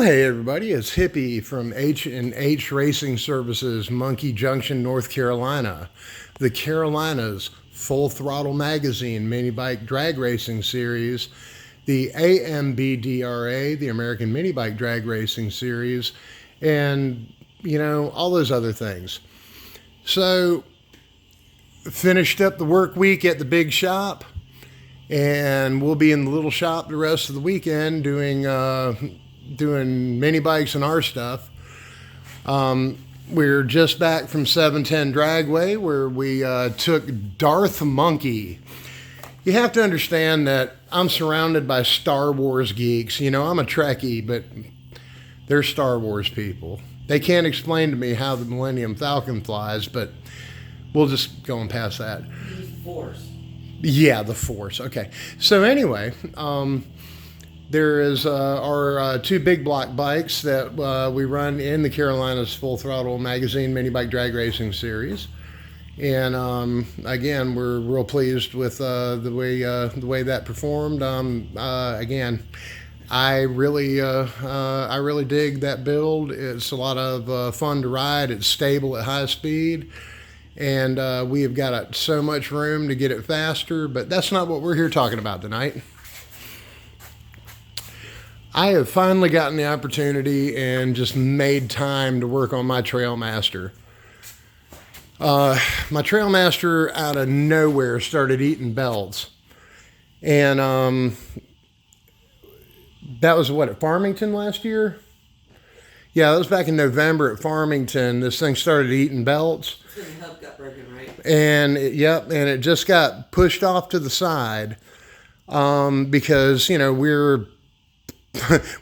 Well, hey everybody, it's Hippie from H&H Racing Services, Monkey Junction, North Carolina. The Carolinas Full Throttle Magazine Mini Bike Drag Racing Series, the AMBDRA, the American Mini Bike Drag Racing Series, and, all those other things. So, finished up the work week at the big shop, and we'll be in the little shop the rest of the weekend doing mini bikes and our stuff. We're just back from 710 Dragway, where we took Darth Monkey. You have to understand that I'm surrounded by Star Wars geeks. I'm a Trekkie, but they're Star Wars people. They can't explain to me how the Millennium Falcon flies, but we'll just go and pass that. The Force. Yeah, the Force. Okay. So anyway, there is our two big block bikes that we run in the Carolinas Full Throttle Magazine Mini Bike Drag Racing Series, and again, we're real pleased with the way that performed. Again, I really dig that build. It's a lot of fun to ride. It's stable at high speed. And we have got so much room to get it faster, but that's not what we're here talking about tonight. I have finally gotten the opportunity and just made time to work on my Trailmaster. My Trailmaster out of nowhere started eating belts. And that was at Farmington last year? Yeah, that was back in November at Farmington. This thing started eating belts. The hub got broken, right? And it just got pushed off to the side because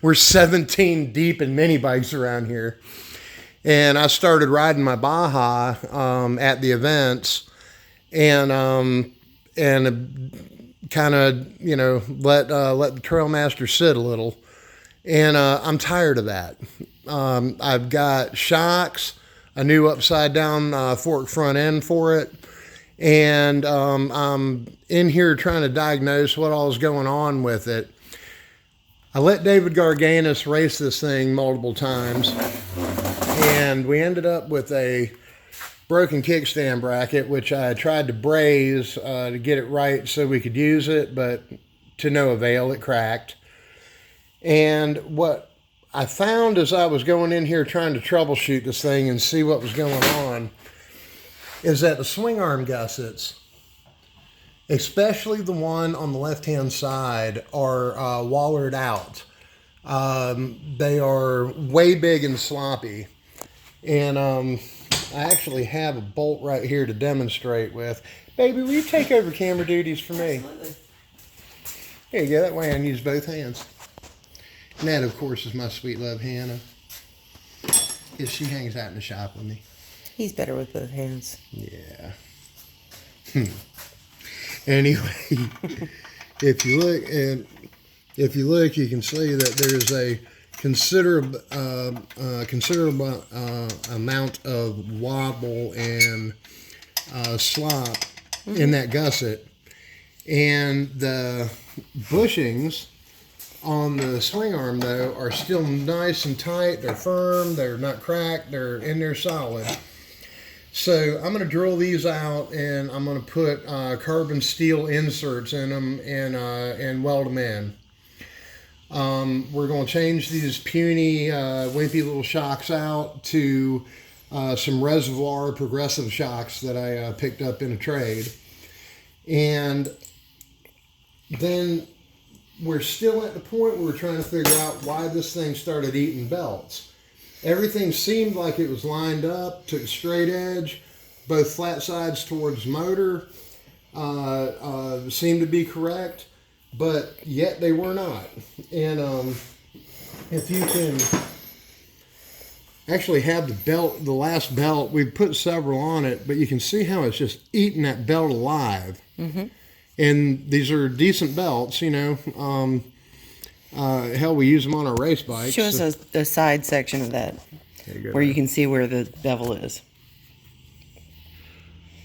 we're 17 deep in mini bikes around here, and I started riding my Baja at the events, and kind of let the Trailmaster sit a little, and I'm tired of that. I've got shocks, a new upside down fork front end for it, and I'm in here trying to diagnose what all is going on with it. I let David Garganis race this thing multiple times, and we ended up with a broken kickstand bracket, which I tried to braze to get it right so we could use it, but to no avail. It cracked. And what I found as I was going in here trying to troubleshoot this thing and see what was going on is that the swing arm gussets, especially the one on the left-hand side, are wallered out. They are way big and sloppy. And I actually have a bolt right here to demonstrate with. Baby, will you take over camera duties for me? Absolutely. There you go. That way I can use both hands. And that, of course, is my sweet love, Hannah. Yes, she hangs out in the shop with me. He's better with both hands. Yeah. Anyway, if you look, you can see that there's a considerable amount of wobble and slop in that gusset, and the bushings on the swing arm, though, are still nice and tight. They're firm. They're not cracked. They're in there solid. So I'm going to drill these out, and I'm going to put carbon steel inserts in them and weld them in. We're going to change these puny, wimpy little shocks out to some reservoir progressive shocks that I picked up in a trade. And then we're still at the point where we're trying to figure out why this thing started eating belts. Everything seemed like it was lined up, took a straight edge, both flat sides towards motor seemed to be correct, but yet they were not. And if you can actually have the belt, the last belt, we've put several on it, but you can see how it's just eating that belt alive. Mm-hmm. And these are decent belts, hell, we use them on our race bikes. Show us the side section of that, where you can see where the bevel is.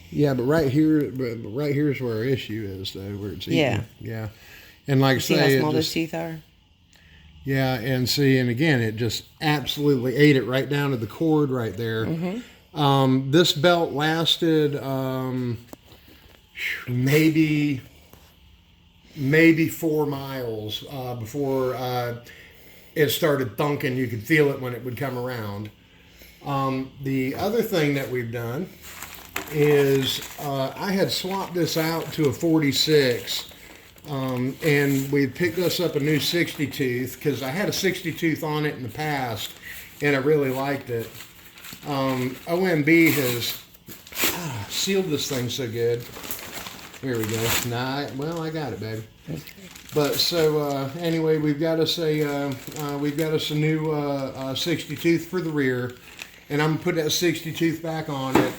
Yeah, but right here is where our issue is, though, where it's eating. Yeah. Yeah. And like I say, see how small those teeth are? Yeah, and see, and again, it just absolutely ate it right down to the cord right there. This belt lasted maybe 4 miles before it started thunking. You could feel it when it would come around. The other thing that we've done is I had swapped this out to a 46. And we picked us up a new 60 tooth because I had a 60 tooth on it in the past and I really liked it. OMB has sealed this thing so good. Here we go. I got it, baby. But so anyway, we've got us a new 60 tooth for the rear, and I'm gonna put that 60 tooth back on it.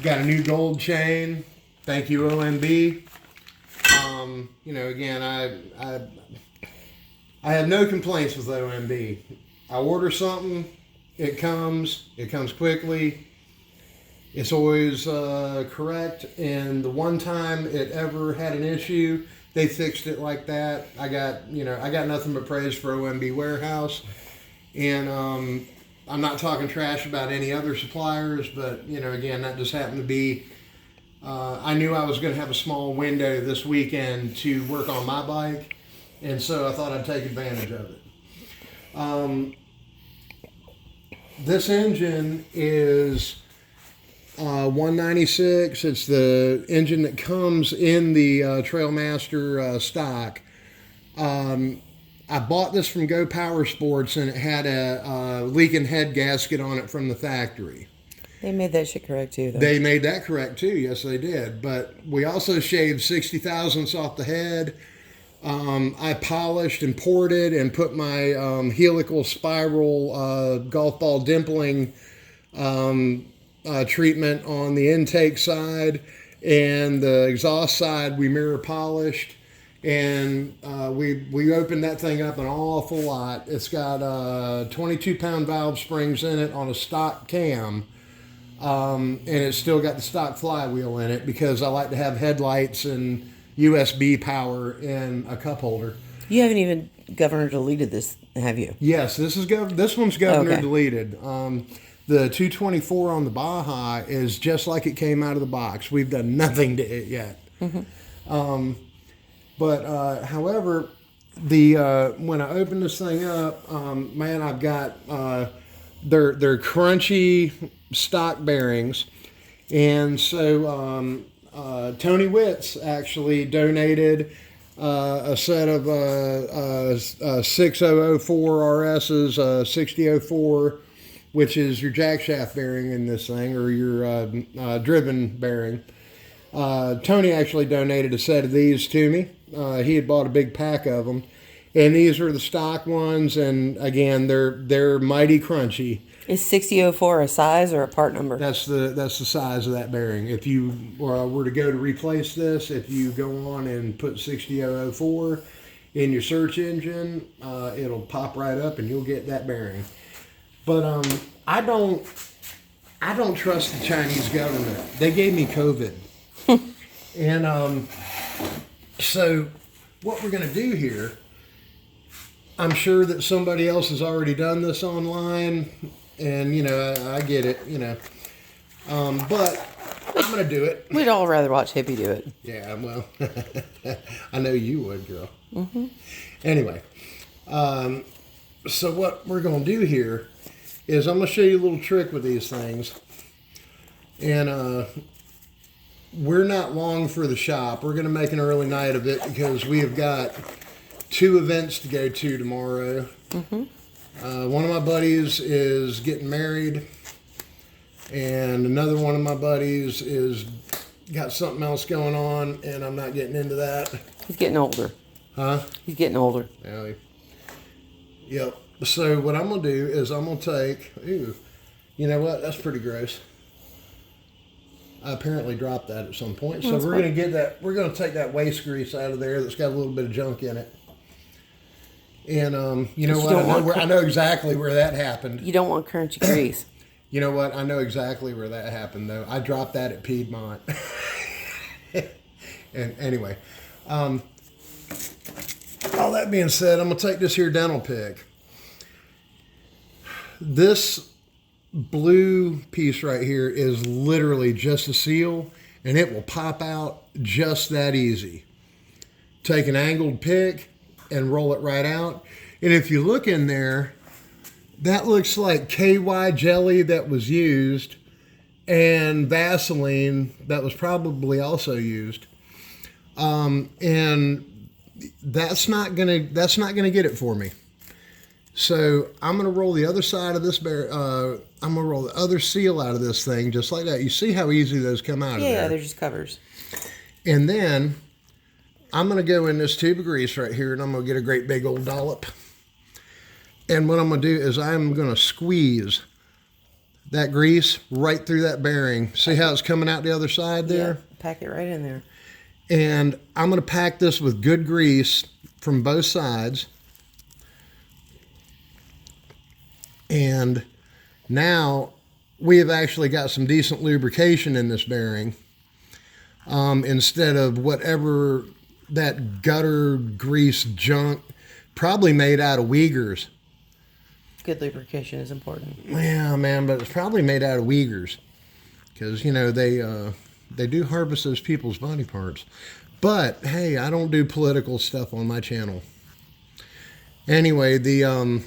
Got a new gold chain. Thank you, OMB. Again, I have no complaints with OMB. I order something, it comes quickly. It's always correct. And the one time it ever had an issue, they fixed it like that. I got nothing but praise for OMB Warehouse. And I'm not talking trash about any other suppliers, but again, that just happened to be. I knew I was going to have a small window this weekend to work on my bike, and so I thought I'd take advantage of it. This engine is 196. It's the engine that comes in the Trailmaster stock. I bought this from Go Power Sports, and it had a leaking head gasket on it from the factory. They made that shit correct too, though. They made that correct too. Yes, they did. But we also shaved 60 thousandths off the head. I polished and ported and put my helical spiral golf ball dimpling treatment on the intake side, and the exhaust side we mirror polished. And we opened that thing up an awful lot. It's got 22-pound valve springs in it on a stock cam. And it's still got the stock flywheel in it because I like to have headlights and USB power in a cup holder. You haven't even governor deleted this, have you? Yes, this one's governor deleted. The 224 on the Baja is just like it came out of the box. We've done nothing to it yet. However, when I open this thing up, man, I've got they're crunchy stock bearings, and so Tony Witts actually donated a set of 6004 RS's 6004, which is your jack shaft bearing in this thing, or your driven bearing. Tony actually donated a set of these to me. He had bought a big pack of them, and these are the stock ones. And again, they're mighty crunchy. Is 6004 a size or a part number? That's the size of that bearing. If you were to go to replace this, if you go on and put 6004 in your search engine, it'll pop right up and you'll get that bearing. But I don't trust the Chinese government. They gave me COVID. And so what we're going to do here, I'm sure that somebody else has already done this online, and I get it, but I'm going to do it. We'd all rather watch Hippie do it. Yeah, well, I know you would, girl. Anyway, so what we're going to do here is I'm going to show you a little trick with these things. And we're not long for the shop. We're going to make an early night of it because we have got 2 events to go to tomorrow. One of my buddies is getting married, and another one of my buddies is got something else going on, and I'm not getting into that. He's getting older. Huh? He's getting older. Yeah. Yep. So what I'm going to do is I'm going to take, ooh, you know what? That's pretty gross. I apparently dropped that at some point. So we're going to get that. We're going to take that waste grease out of there that's got a little bit of junk in it. And you know what? I know exactly where that happened. You don't want crunchy grease. You know what? I know exactly where that happened, though. I dropped that at Piedmont. And anyway, all that being said, I'm going to take this here dental pick. This blue piece right here is literally just a seal, and it will pop out just that easy. Take an angled pick and roll it right out. And if you look in there, that looks like KY jelly that was used and Vaseline that was probably also used. And that's not gonna get it for me. So I'm gonna roll the other side of this I'm gonna roll the other seal out of this thing just like that. You see how easy those come out of there? Yeah, they're just covers. And then I'm gonna go in this tube of grease right here, and I'm gonna get a great big old dollop. And what I'm gonna do is I'm gonna squeeze that grease right through that bearing. See how it's coming out the other side there? Yeah, pack it right in there. And I'm going to pack this with good grease from both sides. And now we have actually got some decent lubrication in this bearing, instead of whatever that gutter grease junk, probably made out of Uyghurs. Good lubrication is important. Yeah, man, but it's probably made out of Uyghurs, because, you know, they do harvest those people's body parts. But hey, I don't do political stuff on my channel. Anyway, I'm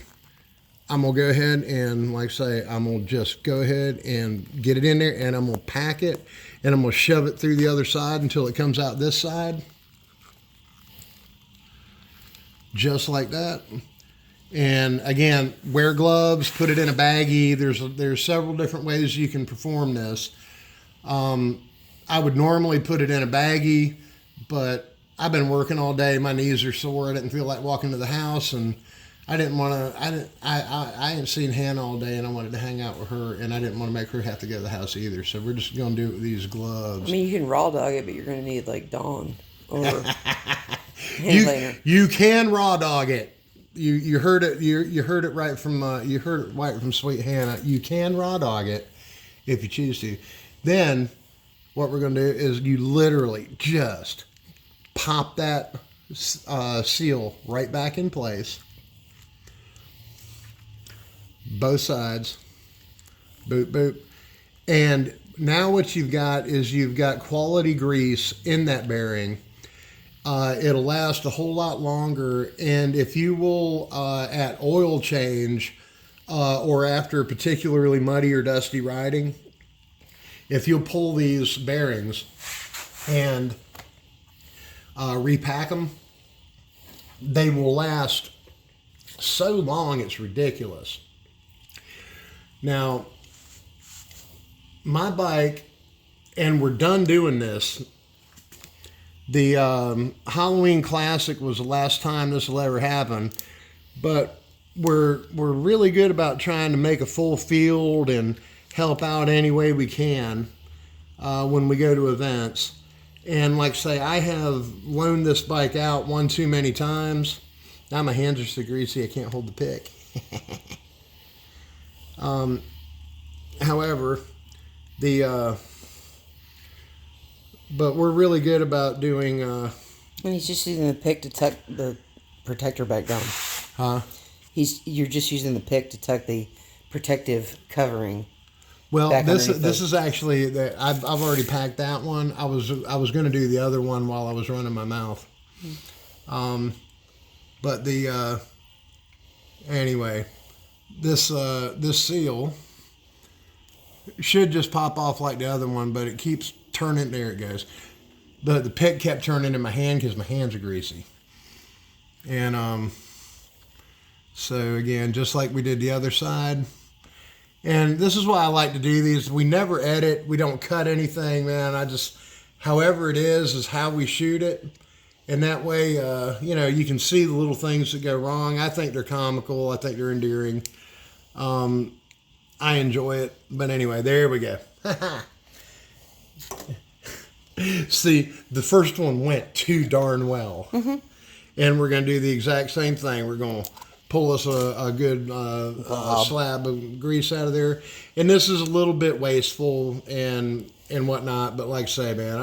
gonna go ahead and, like I say, I'm gonna just go ahead and get it in there, and I'm gonna pack it, and I'm gonna shove it through the other side until it comes out this side, just like that. And again, wear gloves, put it in a baggie. There's several different ways you can perform this. I would normally put it in a baggie, but I've been working all day. My knees are sore. I didn't feel like walking to the house, and I didn't want to. I hadn't seen Hannah all day, and I wanted to hang out with her, and I didn't want to make her have to go to the house either. So we're just going to do it with these gloves. I mean, you can raw dog it, but you're going to need like Dawn or you can raw dog it. You heard it. You heard it right from Sweet Hannah. You can raw dog it if you choose to. Then what we're going to do is you literally just pop that seal right back in place. Both sides. Boop, boop. And now what you've got is you've got quality grease in that bearing. It'll last a whole lot longer. And if you will, at oil change or after particularly muddy or dusty riding, if you'll pull these bearings and repack them, they will last so long it's ridiculous. Now, my bike, and we're done doing this, the Halloween Classic was the last time this will ever happen, but we're really good about trying to make a full field and help out any way we can when we go to events. And like I say, I have loaned this bike out one too many times. Now my hands are so greasy I can't hold the pick. However, but we're really good about doing. And he's just using the pick to tuck the protector back down. Huh? You're just using the pick to tuck the protective covering. Well, this is actually I've already packed that one. I was going to do the other one while I was running my mouth. But anyway, this seal should just pop off like the other one, but it keeps turning. There it goes. The pick kept turning in my hand because my hands are greasy. And so again, just like we did the other side. And this is why I like to do these. We never edit. We don't cut anything, man. However it is how we shoot it. And that way, you can see the little things that go wrong. I think they're comical. I think they're endearing. I enjoy it. But anyway, there we go. See, the first one went too darn well. Mm-hmm. And we're going to do the exact same thing. We're going to pull us a good slab of grease out of there. And this is a little bit wasteful and whatnot. But like I say, man,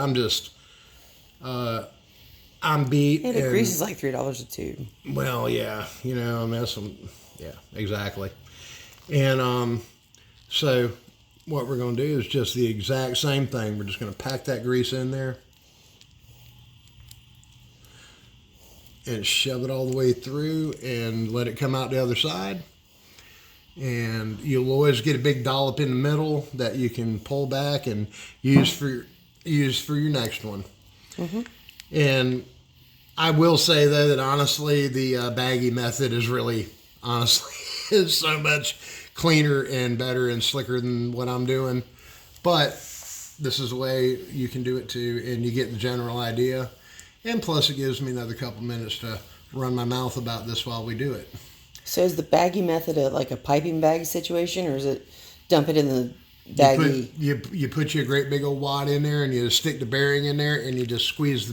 I'm beat. And the grease is like $3 a tube. Well, yeah, you know, I mean, yeah, exactly. And so what we're going to do is just the exact same thing. We're just going to pack that grease in there and shove it all the way through and let it come out the other side. And you'll always get a big dollop in the middle that you can pull back and use for your next one. Mm-hmm. And I will say though that honestly, the baggy method is really is so much cleaner and better and slicker than what I'm doing. But this is the way you can do it too, and you get the general idea. And plus, it gives me another couple minutes to run my mouth about this while we do it. So is the baggy method like a piping bag situation, or is it dump it in the baggy? You put you a great big old wad in there, and you stick the bearing in there, and you just squeeze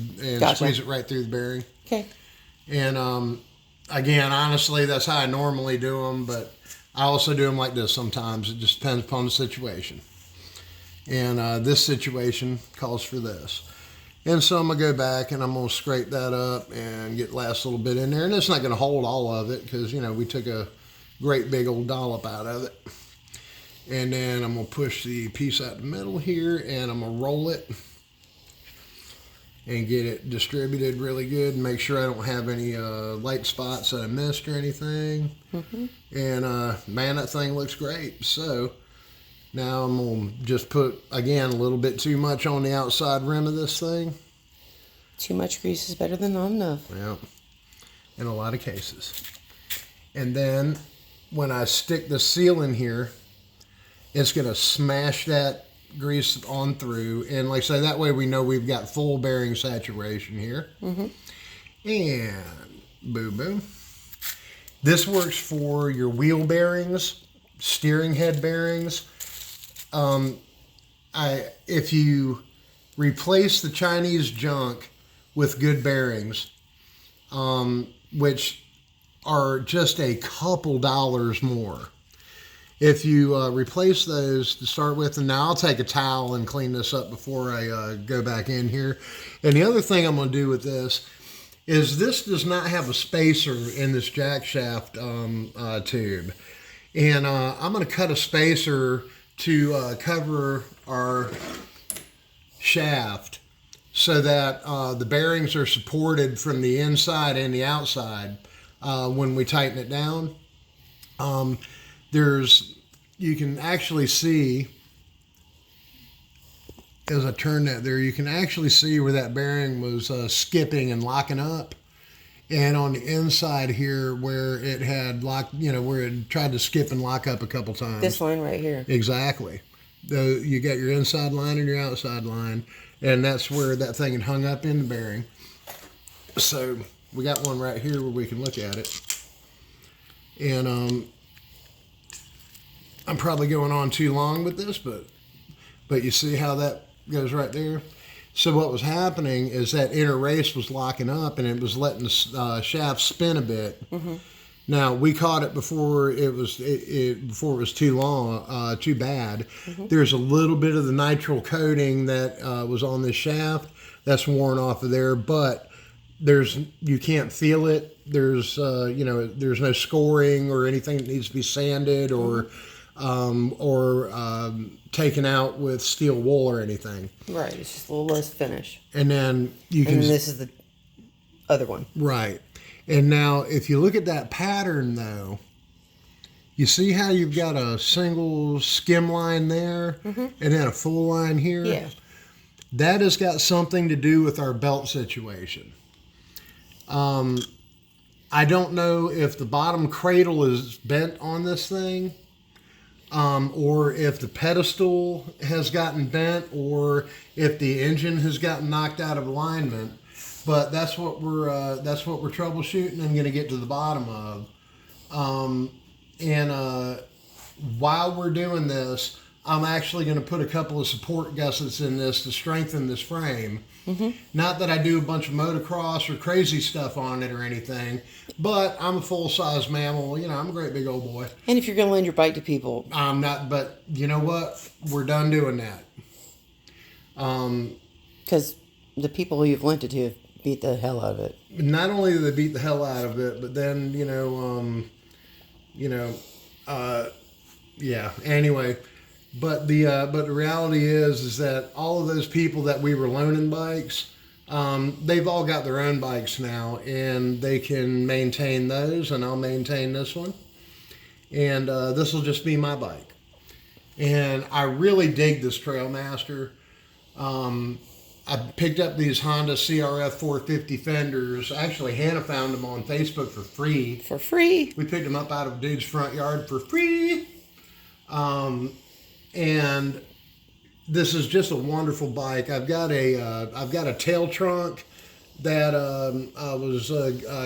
squeeze it right through the bearing. Okay. And again, honestly, that's how I normally do them, but I also do them like this sometimes. It just depends upon the situation. And this situation calls for this. And so I'm going to go back and I'm going to scrape that up and get the last little bit in there. And it's not going to hold all of it because, you know, we took a great big old dollop out of it. And then I'm going to push the piece out the middle here and I'm going to roll it and get it distributed really good and make sure I don't have any light spots that I missed or anything. Mm-hmm. And man, that thing looks great. So now I'm going to just put, again, a little bit too much on the outside rim of this thing. Too much grease is better than not enough. Yeah, in a lot of cases. And then when I stick the seal in here, it's going to smash that grease on through. And like I say, that way we know we've got full bearing saturation here. Mm-hmm. And boo-boo. This works for your wheel bearings, steering head bearings. If you replace the Chinese junk with good bearings, which are just a couple dollars more, if you replace those to start with, and now I'll take a towel and clean this up before I go back in here. And the other thing I'm going to do with this is this does not have a spacer in this jack shaft tube. And I'm going to cut a spacer to cover our shaft so that the bearings are supported from the inside and the outside when we tighten it down. You can actually see, as I turn that there, you can actually see where that bearing was skipping and locking up. And on the inside here, where it had locked, where it tried to skip and lock up a couple times. This line right here. Exactly. You got your inside line and your outside line, and that's where that thing had hung up in the bearing. So we got one right here where we can look at it. And I'm probably going on too long with this, but you see how that goes right there? So what was happening is that inner race was locking up and it was letting the shaft spin a bit. Mm-hmm. Now we caught it before it was too long, too bad. Mm-hmm. There's a little bit of the nitrile coating that was on this shaft that's worn off of there, but you can't feel it. There's there's no scoring or anything that needs to be sanded or taken out with steel wool or anything. Right, it's just a little less finish. And then and this is the other one. Right. And now if you look at that pattern though, you see how you've got a single skim line there, mm-hmm. and then a full line here? Yeah. That has got something to do with our belt situation. I don't know if the bottom cradle is bent on this thing, or if the pedestal has gotten bent, or if the engine has gotten knocked out of alignment. But that's what we're troubleshooting and going to get to the bottom of. While we're doing this, I'm actually going to put a couple of support gussets in this to strengthen this frame. Mm-hmm. Not that I do a bunch of motocross or crazy stuff on it or anything, but I'm a full-size mammal. I'm a great big old boy. And if you're going to lend your bike to people. I'm not, but you know what? We're done doing that. Because the people you've lent it to have beat the hell out of it. Not only do they beat the hell out of it, but then yeah. Anyway, but the reality is that all of those people that we were loaning bikes, they've all got their own bikes now, and they can maintain those, and I'll maintain this one, and this will just be my bike. And I really dig this Trailmaster. I picked up these Honda CRF 450 fenders. Actually, Hannah found them on Facebook for free. For free. We picked them up out of a dude's front yard for free. And this is just a wonderful bike. I've got a tail trunk that was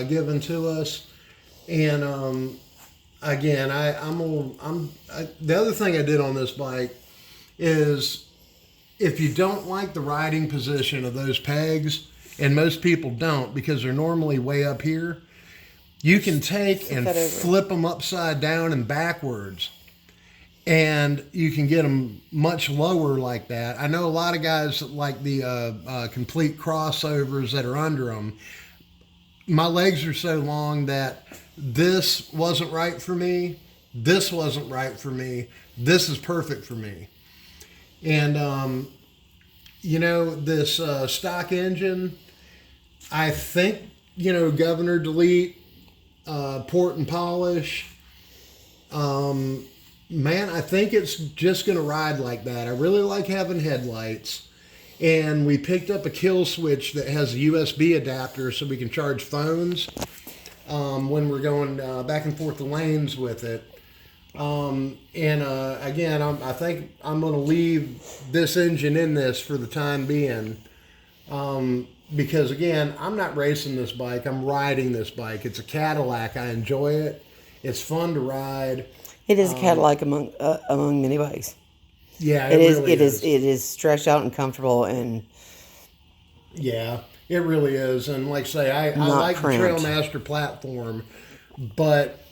given to us, and again, the other thing I did on this bike is, if you don't like the riding position of those pegs, and most people don't because they're normally way up here, you can take and flip them upside down and backwards, and you can get them much lower like that. I know a lot of guys that like the complete crossovers that are under them. My legs are so long that this wasn't right for me. This wasn't right for me. This is perfect for me. And, this stock engine, I think, governor delete, port and polish, man, I think it's just going to ride like that. I really like having headlights. And we picked up a kill switch that has a USB adapter so we can charge phones when we're going back and forth the lanes with it. Again, I think I'm going to leave this engine in this for the time being, because again, I'm not racing this bike. I'm riding this bike. It's a Cadillac. I enjoy it. It's fun to ride. It is a Cadillac among mini bikes. Yeah, it is. It is stretched out and comfortable, and yeah, it really is. And like I say, I like the Trailmaster platform, but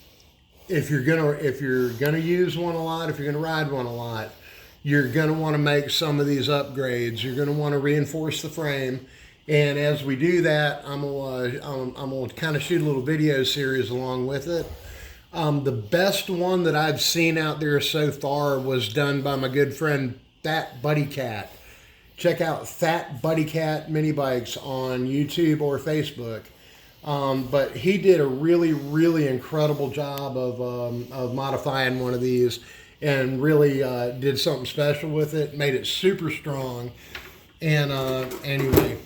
if you're gonna use one a lot, if you're gonna ride one a lot, you're gonna want to make some of these upgrades. You're gonna want to reinforce the frame, and as we do that, I'm gonna kind of shoot a little video series along with it. The best one that I've seen out there so far was done by my good friend Fat Buddy Cat. Check out Fat Buddy Cat mini bikes on YouTube or Facebook. But he did a really, really incredible job of modifying one of these, and really did something special with it. Made it super strong. And anyway,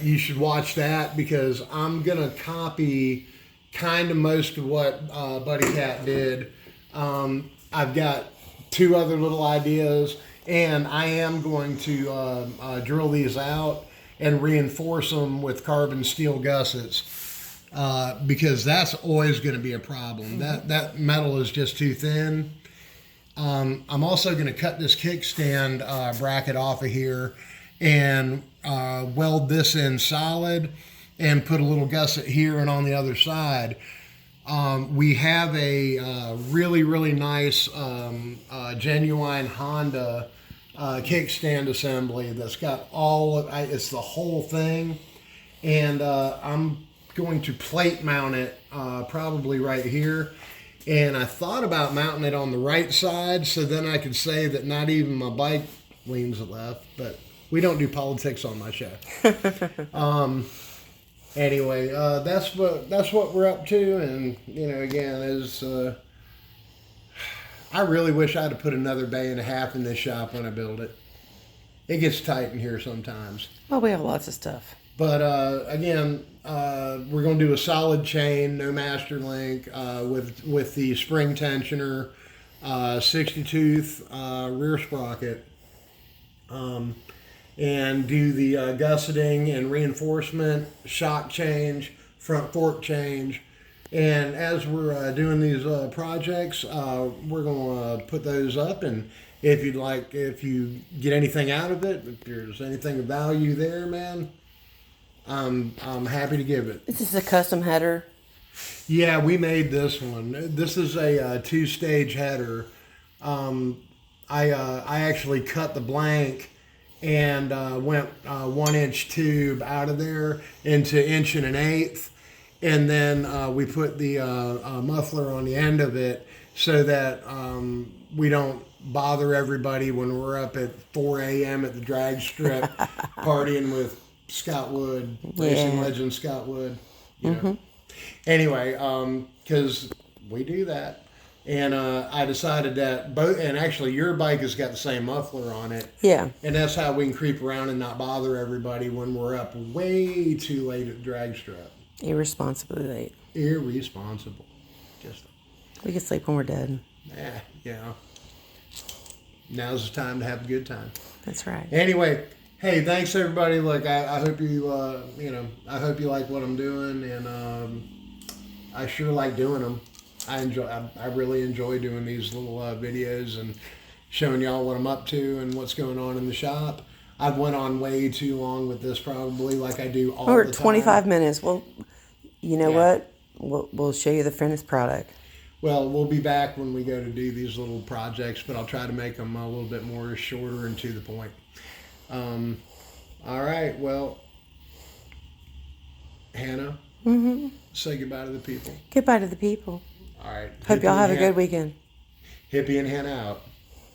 you should watch that, because I'm gonna copy kind of most of what Buddy Cat did. I've got two other little ideas, and I am going to drill these out and reinforce them with carbon steel gussets, because that's always going to be a problem. That metal is just too thin. I'm also going to cut this kickstand bracket off of here and weld this in solid, and put a little gusset here and on the other side. We have a really, really nice genuine Honda kickstand assembly that's got it's the whole thing. And I'm going to plate mount it probably right here. And I thought about mounting it on the right side, so then I could say that not even my bike leans left, but we don't do politics on my show. Anyway, that's what we're up to, and again, I really wish I'd have put another bay and a half in this shop when I build it. It gets tight in here sometimes. Well, we have lots of stuff. But again, we're going to do a solid chain, no master link, with the spring tensioner, 60 tooth rear sprocket. And do the gusseting and reinforcement, shock change, front fork change. And as we're doing these projects, we're going to put those up. And if you get anything out of it, if there's anything of value there, man, I'm happy to give it. This is a custom header. Yeah, we made this one. This is a two-stage header. I actually cut the blank and went 1-inch tube out of there into 1 1/8 inch, and then we put the muffler on the end of it so that we don't bother everybody when we're up at 4 a.m. at the drag strip partying with Scott Wood, racing legend Scott Wood. You know. Anyway, because we do that. And I decided that and actually your bike has got the same muffler on it. Yeah. And that's how we can creep around and not bother everybody when we're up way too late at the drag strip. Irresponsibly late. Irresponsible. Just. We can sleep when we're dead. Yeah. Now's the time to have a good time. That's right. Anyway, hey, thanks everybody. Look, I hope you, I hope you like what I'm doing, and I sure like doing them. I really enjoy doing these little videos and showing y'all what I'm up to and what's going on in the shop. I've went on way too long with this, probably, like I do all We're the at time. 25 minutes. Well, you know what? We'll show you the finished product. Well, we'll be back when we go to do these little projects, but I'll try to make them a little bit more shorter and to the point. All right. Well, Hannah, say goodbye to the people. Goodbye to the people. All right. Hope y'all have a good weekend. Hippie and Hannah out.